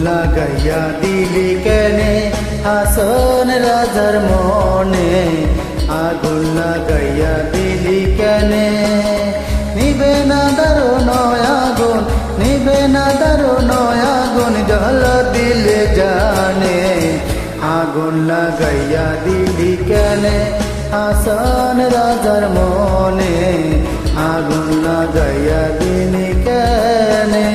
লাগাইয়া দিলি কেনে হাসন রাজার মনে, আগুন লাগাইয়া দিলি কেনে। নিবে না দারুণ আগুন, নিবে না দারুণ আগুন, জল দিলে জানে। আগুন লাগাইয়া দিলি কেনে হাসন রাজার মনে, আগুন লাগাইয়া দিলি কেনে।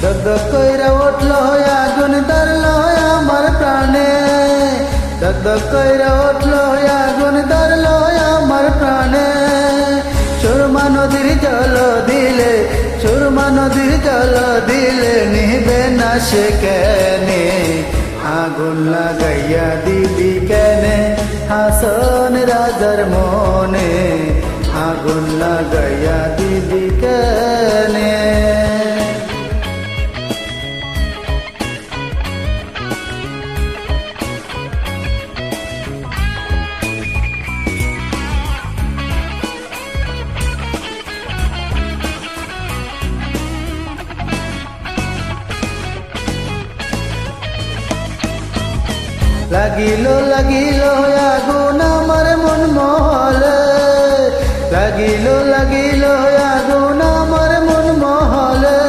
দগদগ কইরা উঠলো আগুন ধরলো আমার প্রাণে, দগদগ কইরা উঠলো আগুন ধরলো আমার প্রাণে। সুরমা নদীর জল দিলে, সুরমা নদীর জল দিলে, নিবে না সে কেনে। আগুন লাগাইয়া দিলি কেনে হাসন রাজার মনে, আগুন লাগাইয়া দিলি কেনে। লাগিল লাগিল আগুন আমার মন মহলে, লাগিল লাগিল আগুন আমার মন মহলে।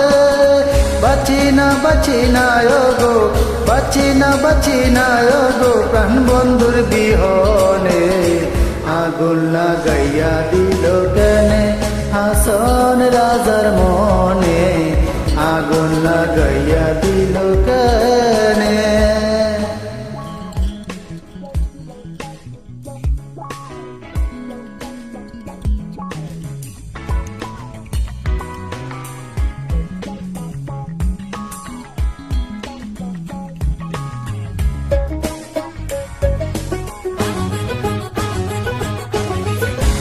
বাঁচি না বাঁচি না গো, বাঁচি না বাঁচি না গো, প্রাণ বন্ধুর বিহনে। আগুন লাগাইয়া দিল কেনে হাসন রাজার মনে, আগুন লাগাইয়া দিল কেনে।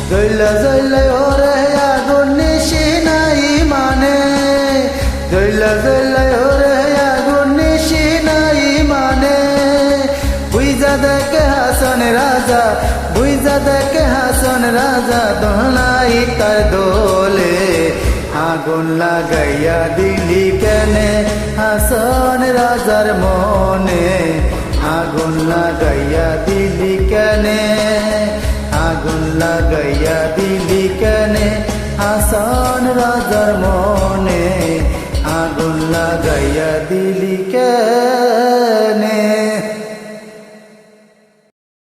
জৈলা জৈলা ওরে আগুন নিশি নাই মানে, জৈলা জৈলা ওরে আগুন নিশি নাই মানে। বুইজা দেখে হাসন রাজা, বুইজা দেখে হাসন রাজা, দোলাই তার দোলে। আগুন লাগাইয়া দিলি কেনে হাসন রাজার মনে, আগুন লাগাইয়া দিলি কেনে। আগুন লাগাইয়া দিলি কেনে হাসন রাজার মনে, আগুন লাগাইয়া দিলি